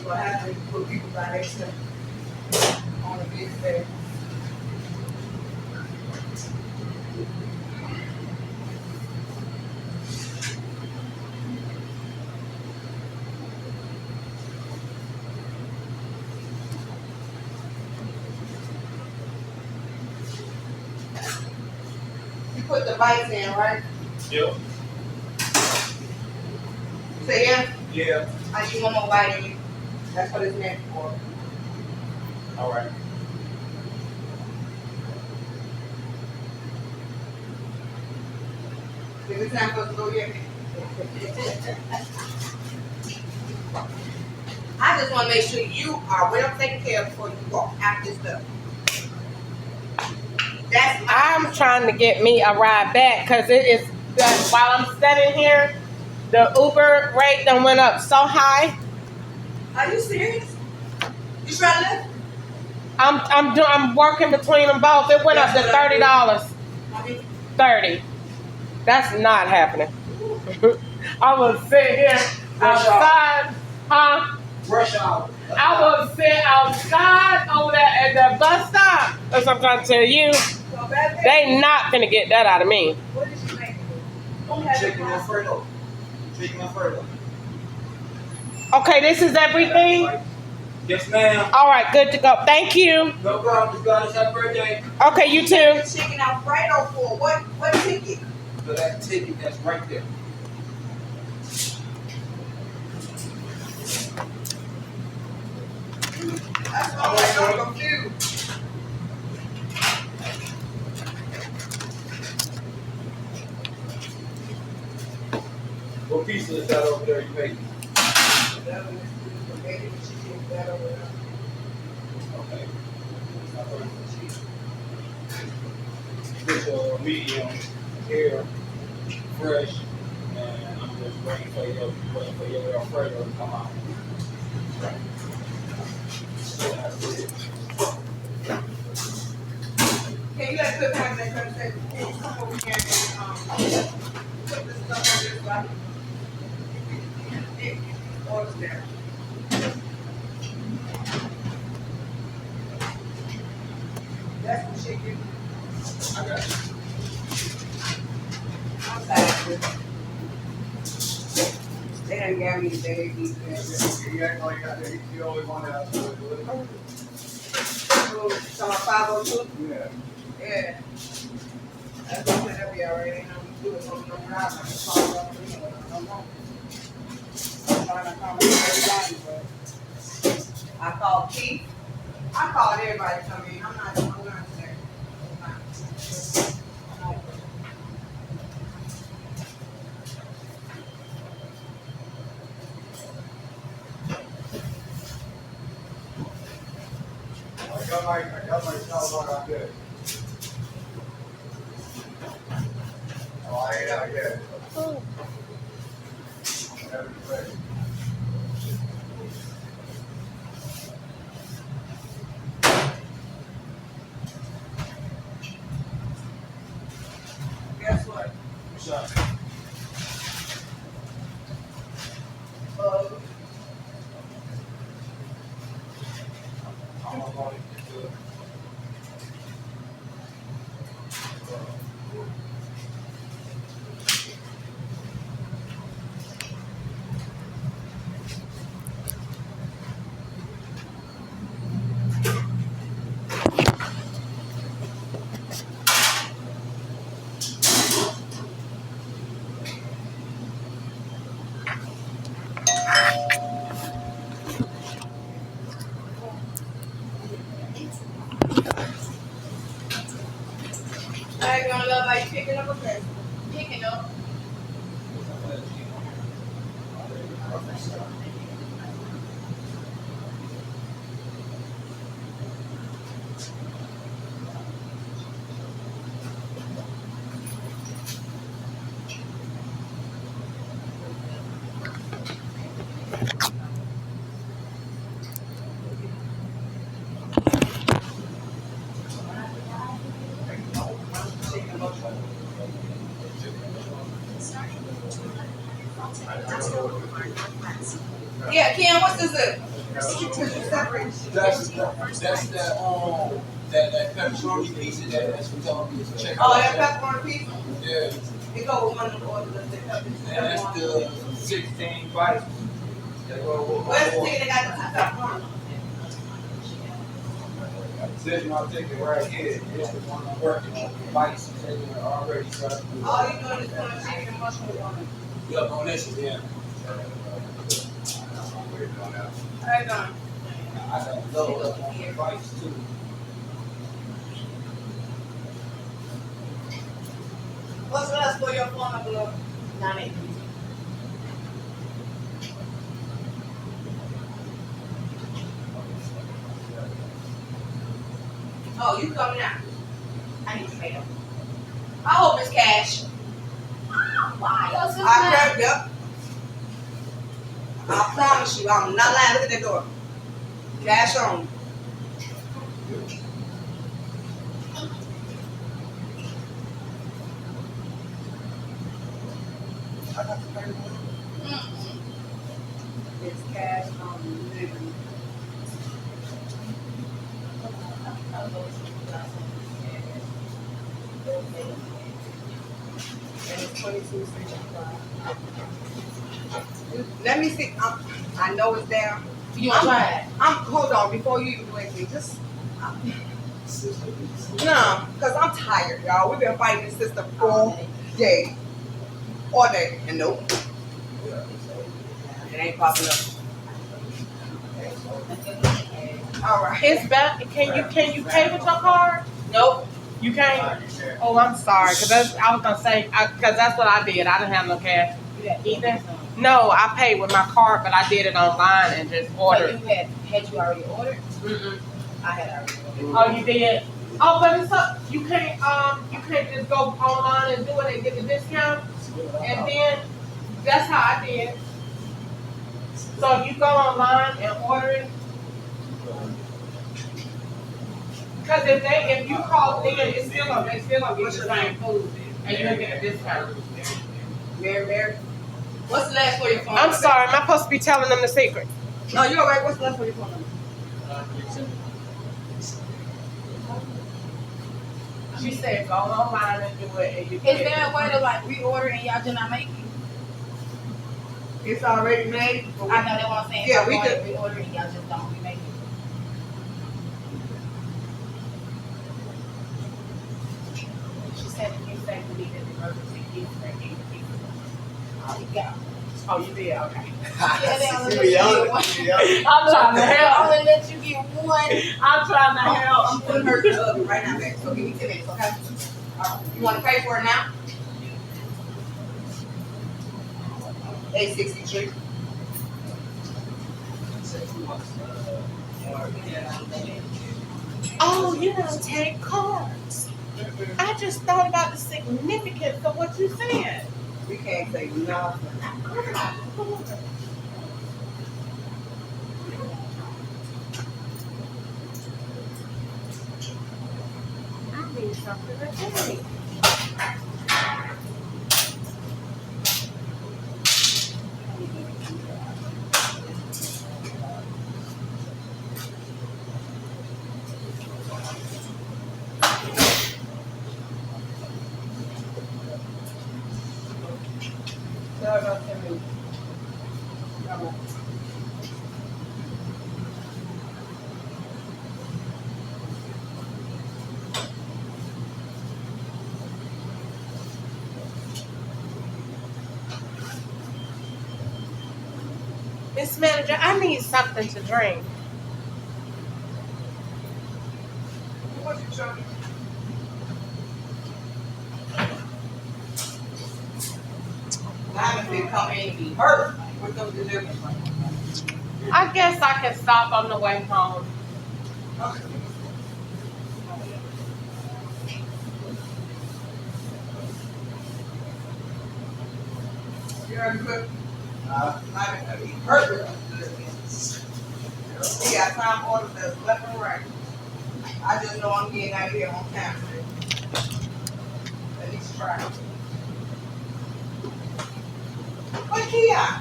So I have to put people by themselves on a big day. You put the bites in, right? Yep. Say yeah? Yeah. I need one more bite in you. That's what it's meant for. All right. Is it time for us to go yet? I just want to make sure you are well taken care of before you walk out this door. I'm trying to get me a ride back because it is while I'm standing here, the Uber rate done went up so high. Are you serious? You trying to live? I'm working between them both. It went up to $30. 30. That's not happening. I was sitting here outside, huh? Rush hour. I was sitting outside over there at the bus stop. That's what I'm trying to tell you. They not gonna get that out of me. What did she make? Chicken Alfredo. Chicken Alfredo. Okay, this is everything? Yes, ma'am. All right, good to go. Thank you. No problem. You guys have a birthday. Okay, you too. Chicken Alfredo for what ticket? So that ticket that's right there. That's why I'm confused. What pizza is that over there you making? Okay. This medium here, fresh, and I'm just waiting for your Alfredo to come out. Can you let put time in that say, can you come over here and put this stuff on this one? Order there. That's the chicken. I got you. I'm sorry. They done got me the bag. You act like you always want to have So my 502? Yeah. Yeah. That's what I said, be already. Ain't no do it on no drive. I just call it up anyway. I don't know. I'm trying to call everybody, but I called Keith. I called everybody to come in. I'm not today. I got my cell phone on good. Oh, I ain't out yet. Guess what? What's up? I'm going to do it. I ain't gonna love how you picking up a dress. Picking up. Yeah, Ken, what's this? Separate. That's that pepperoni pizza that's what told me to check Oh, out. that pepperoni pizza? Yeah. It go with one of the orders that And that's the 16 bites. Where's the ticket that got the pepperoni? This is my ticket right here. This is one I'm working on. The bites taken already. So All you doing is putting chicken and mushroom on it. yep, on this one, yeah. How you doing? I got load up on the bites too. What's the last for your phone number, love? 983. Oh, you coming out? I need to pay them. I hope it's cash. Why? I grabbed it up. I promise you, I'm not lying. Look at that door. Cash on. I got the paper. It's cash on delivery. And it's 22.65. Let me see. I know it's down. You want to try it? Hold on before you even do anything. Just no, because I'm tired, y'all. We've been fighting this system all day, and nope, it ain't popping up. All right. It's back. Can you pay with your card? Nope. You can't. Oh, I'm sorry. Cause I was gonna say because that's what I did. I didn't have no cash either. No, I paid with my card, but I did it online and just So ordered. you had you already ordered? Mm-mm. I had already ordered. Oh, you did? Oh, but it's up. You can't just go online and do it and get the discount. And then that's how I did. So if you go online and order it, because if you call in, they still gonna get the same food, and you'll get a discount. Mary. What's the last for your phone? I'm sorry, am I supposed to be telling them the secret? No, you're all right. What's the last for your phone number? She said go online and do it, and you Is get there it. a way to like reorder and y'all do not make it? It's already made. I know that's what I'm saying. Yeah, If we I'm could. going to reorder and y'all just don't remake it. She said if you say we needed emergency gift for 8 people. Oh, you got it. Oh, you did? Okay. Yeah, they only let you get one. I'm trying to They help. only let you get one. I'm trying to I'm help. putting her to the oven right now, babe. So give me 10 minutes, okay? You want to pay for it now? 863. Oh, you don't take cards. I just thought about the significance of what you said. We can't say nothing. I need something to drink. Tell her about 10 minutes. Come on. Miss Manager, I need something to drink. What you trying to do? Diamond been coming in and be hurt with them deliveries. I guess I can stop on the way home. You heard me quick? Diamond gonna be hurt with them deliveries. He got time orders that's left and right. I just know I'm getting out of here on time today. At least try. What Kia?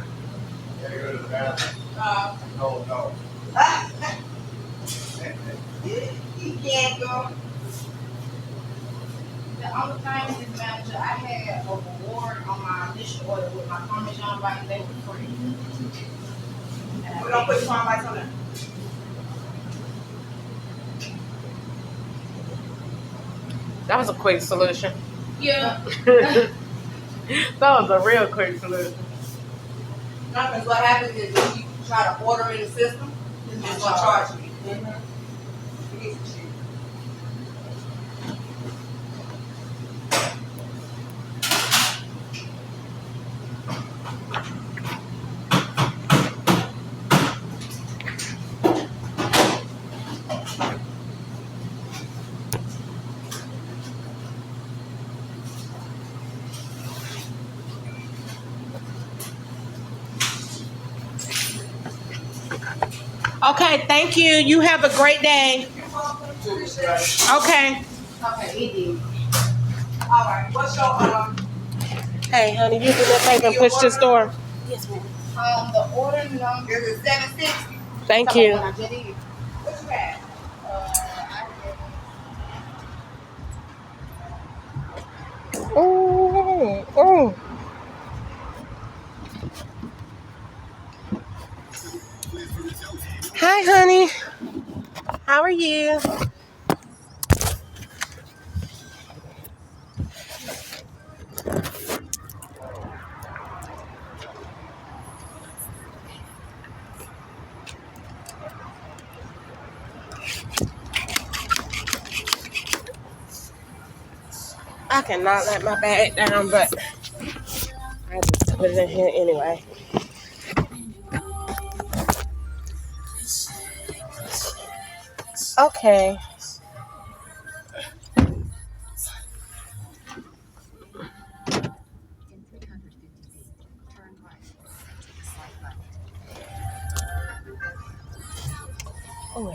Gotta go to the bathroom. Uh, No. The only thing is, manager, I had a reward on my initial order with my Parmesan bites. They were free. We're gonna put some bites on there. That was a quick solution. Yeah. That was a real quick solution. Nothing. What happens is if you try to order in the system, it's gonna charge you. It is cheap. Okay, thank you. You have a great day. Okay. Okay, it did. All right. What's your Hey, honey, you do that paper and push this door. Yes, ma'am. The order number Is it 760? Thank you. What I just did. What you had? Ooh, ooh. Hi, honey. How are you? I cannot let my bag down, but I just put it in here anyway. Okay. Oh,